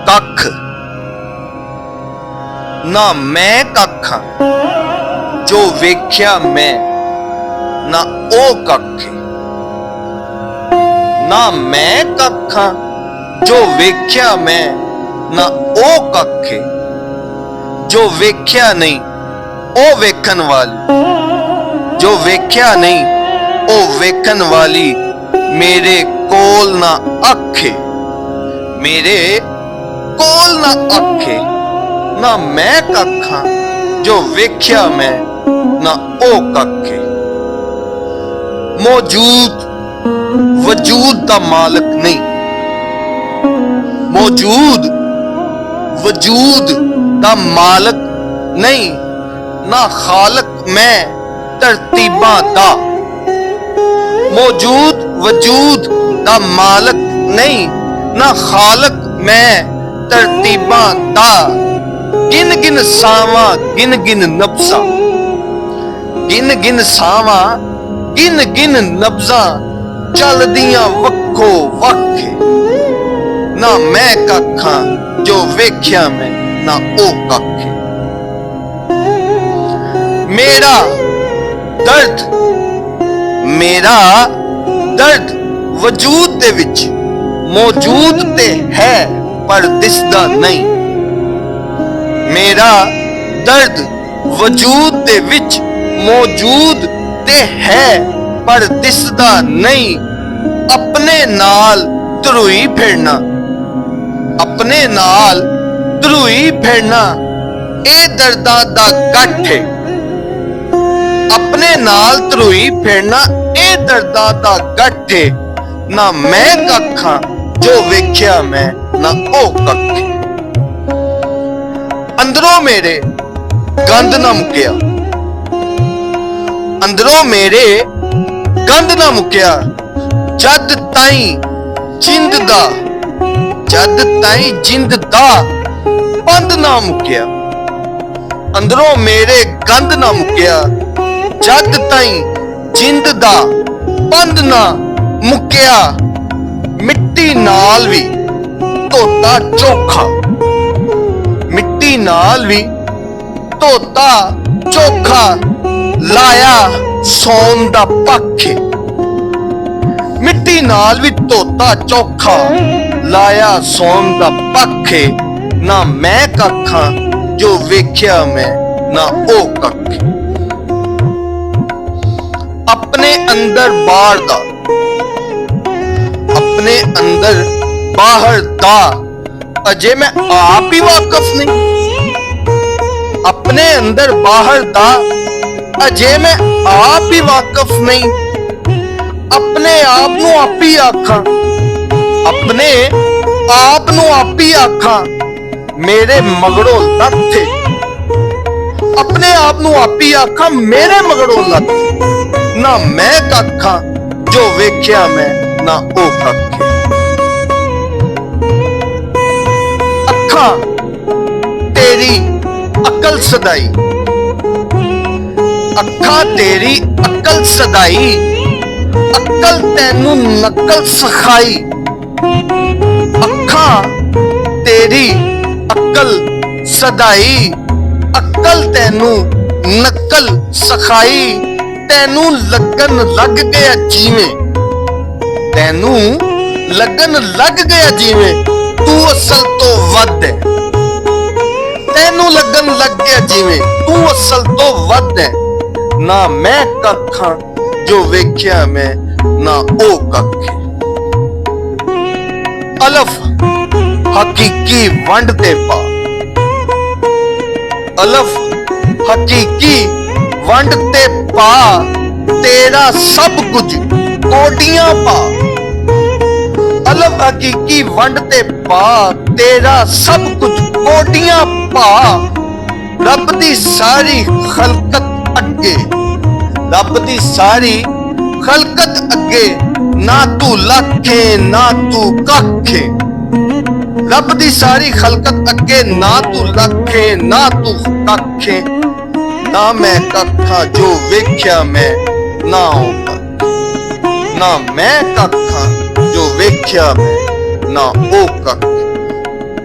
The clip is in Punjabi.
ਕੱਖ, ਨਾ ਮੈਂ ਕੱਖਾਂ ਜੋ ਵੇਖਿਆ ਮੈਂ, ਨਾ ਉਹ ਕੱਖੇ। ਨਾ ਮੈਂ ਕੱਖਾਂ ਜੋ ਵੇਖਿਆ ਮੈਂ, ਨਾ ਉਹ ਕੱਖੇ। ਜੋ ਵੇਖਿਆ ਨਹੀਂ ਉਹ ਵੇਖਣ ਵਾਲੀ, ਜੋ ਵੇਖਿਆ ਨਹੀਂ ਉਹ ਵੇਖਣ ਵਾਲੀ ਮੇਰੇ ਕੋਲ ਨਾ ਆਖੇ, ਮੇਰੇ ਕੋਲ ਨਾ ਆਖੇ। ਨਾ ਮੈਂ ਕੱਖਾਂ ਜੋ ਵੇਖਿਆ ਮੈਂ, ਨਾ ਉਹ ਕੱਖੇ। ਮੌਜੂਦ ਵਜੂਦ ਦਾ ਮਾਲਕ ਨਹੀਂ, ਮੌਜੂਦ ਵਜੂਦ ਦਾ ਮਾਲਕ ਨਹੀਂ। ਨਾ ਖਾਲਕ ਮੈਂ ਤਰਤੀਬਾਂ ਦਾ, ਮੌਜੂਦ ਵਜੂਦ ਦਾ ਮਾਲਕ ਨਹੀਂ। ਨਾ ਖਾਲਕ ਮੈਂ ਤਰਤੀਬਾਂ ਦਾ। ਗਿਨ ਗਿਨ ਸਾਵਾਂ ਗਿਨ ਗਿਨ ਨਬਜ਼ਾਂ, ਗਿਨ ਗਿਨ ਸਾਵਾਂ ਗਿਨ ਗਿਨ ਨਬਜ਼ਾਂ ਚੱਲਦੀਆਂ ਵੱਖੋ ਵੱਖੇ। ਨਾ ਮੈਂ ਕੱਖਾਂ ਜੋ ਵੇਖਿਆ ਮੈਂ, ਨਾ ਉਹ ਕੱਖੇ। ਮੇਰਾ ਦਰਦ, ਮੇਰਾ ਦਰਦ ਵਜੂਦ ਦੇ ਵਿੱਚ ਮੌਜੂਦ ਤੇ ਹੈ ਪਰ ਦਿਸਦਾ ਨਹੀਂ। ਮੇਰਾ ਦਰਦ ਵਜੂਦ ਦੇ ਵਿੱਚ ਮੌਜੂਦ ਤੇ ਹੈ ਪਰ ਦਿਸਦਾ ਨਹੀਂ। ਆਪਣੇ ਨਾਲ ਧਰੂਈ ਫਿਰਨਾ, ਆਪਣੇ ਨਾਲ ਧਰੂਈ ਫਿਰਨਾ ਇਹ ਦਰਦਾਂ ਦਾ ਗੱਠ ਹੈ। ਆਪਣੇ ਨਾਲ ਧਰੂਈ ਫਿਰਨਾ ਇਹ ਦਰਦਾਂ ਦਾ ਗੱਠ ਹੈ। ਨਾ ਮੈਂ ਕੱਖਾਂ ਜੋ ਵੇਖਿਆ ਮੈਂ, ਨਾ ਉਹ ਕੱਖੇ। ਅੰਦਰੋਂ ਮੇਰੇ ਗੰਦ ਨਾ ਮੁੱਕਿਆ, ਅੰਦਰੋਂ ਮੇਰੇ ਗੰਦ ਨਾ ਮੁੱਕਿਆ। ਜਦ ਤਾਈਂ ਜਿੰਦ ਦਾ, ਜਦ ਤਾਈਂ ਜਿੰਦ ਦਾ ਬੰਦ ਨਾ ਮੁੱਕਿਆ। ਅੰਦਰੋਂ ਮੇਰੇ ਗੰਦ ਨਾ ਮੁੱਕਿਆ, ਜਦ ਤਾਈਂ ਜਿੰਦ ਦਾ ਬੰਦ ਨਾ ਮੁੱਕਿਆ। ਮਿੱਟੀ ਨਾਲ ਵੀ ਧੋਤਾ ਚੋਖਾ, ਮਿੱਟੀ ਨਾਲ ਵੀ ਧੋਤਾ ਚੋਖਾ ਲਾਇਆ ਸੌਣ ਦਾ ਪੱਖ। ਮਿੱਟੀ ਨਾਲ ਵੀ ਧੋਤਾ ਚੋਖਾ ਲਾਇਆ ਸੌਣ ਦਾ ਪੱਖ। ਨਾ ਮੈਂ ਕੱਖਾਂ ਜੋ ਵੇਖਿਆ ਮੈਂ, ਨਾ ਉਹ ਕੱਖ। ਆਪਣੇ ਅੰਦਰ ਬਾਹਰ ਦਾ, ਆਪਣੇ ਅੰਦਰ ਬਾਹਰ ਦਾ ਅਜੇ ਮੈਂ ਆਪ ਹੀ ਵਾਕਿਫ ਨਹੀਂ। ਆਪਣੇ ਅੰਦਰ ਬਾਹਰ ਦਾ ਅਜੇ ਮੈਂ ਆਪ ਹੀ ਵਾਕਿਫ ਨਹੀਂ। ਆਪਣੇ ਆਪ ਨੂੰ ਆਪ ਹੀ ਆਖਾਂ, ਆਪਣੇ ਆਪ ਨੂੰ ਆਪ ਹੀ ਆਖਾਂ ਮੇਰੇ ਮਗਰੋਂ ਲੱਥੇ। ਆਪਣੇ ਆਪ ਨੂੰ ਆਪ ਹੀ ਆਖਾਂ ਮੇਰੇ ਮਗਰੋਂ ਲੱਥੇ। ਨਾ ਮੈਂ ਕੱਖਾਂ ਜੋ ਵੇਖਿਆ ਮੈਂ, ਨਾ ਉਹ ਕੱਖੇ। ਅੱਖਾਂ ਤੇਰੀ ਅਕਲ ਸਦਾਈ, ਅੱਖਾਂ ਤੇਰੀ ਅਕਲ ਸਦਾਈ। ਅਕਲ ਤੈਨੂੰ ਨਕਲ ਸਿਖਾਈ। ਅੱਖਾਂ ਤੇਰੀ ਅਕਲ ਸਦਾਈ। ਅਕਲ ਤੈਨੂੰ ਨਕਲ ਸਿਖਾਈ। ਤੈਨੂੰ ਲੱਗਣ ਲੱਗ ਗਿਆ ਜਿਵੇਂ, ਤੈਨੂੰ ਲੱਗਣ ਲੱਗ ਗਿਆ ਜਿਵੇਂ ਤੂੰ ਅਸਲ ਤੋਂ ਵੱਧ ਹੈ। ਤੈਨੂੰ ਲੱਗਣ ਲੱਗ ਗਿਆ ਜਿਵੇਂ ਤੂੰ ਅਸਲ ਤੋਂ ਵੱਧ ਹੈ। ਨਾ ਮੈਂ ਕੱਖਾਂ ਜੋ ਵੇਖਿਆ ਮੈਂ, ਨਾ ਉਹ ਕੱਖੇ। ਅਲਫ ਹਕੀਕੀ ਵੰਡ ਤੇ ਪਾ, ਅਲਫ ਹਕੀਕੀ ਵੰਡ ਤੇ ਪਾ। ਤੇਰਾ ਸਭ ਕੁਝ ਕੋਟੀਆਂ ਪਾ, ਅਲਫ ਹਕੀਕੀ ਵੰਡ ਤੇ ਪਾ। ਤੇਰਾ ਸਭ ਕੁਝ ਕੋਟੀਆਂ ਪਾ। ਰੱਬ ਦੀ ਸਾਰੀ ਖਲਕਤ ਅੱਗੇ, ਰੱਬ ਦੀ ਸਾਰੀ ਖਲਕਤ ਅੱਗੇ ਨਾ ਤੂੰ ਲੱਖੇ ਨਾ ਤੂੰ ਕੱਖੇ। ਰੱਬ ਦੀ ਸਾਰੀ ਖਲਕਤ ਅੱਗੇ ਨਾ ਤੂੰ ਲੱਖੇ ਨਾ ਤੂੰ ਕੱਖੇ। ਨਾ ਮੈਂ ਕੱਖਾਂ ਜੋ ਵੇਖਿਆ ਮੈਂ, ਨਾ ਉਹ ਕੱਖ। ਨਾ ਮੈਂ ਕੱਖਾਂ ਜੋ ਵੇਖਿਆ ਮੈਂ, ਨਾ ਉਹ ਕੱਖ।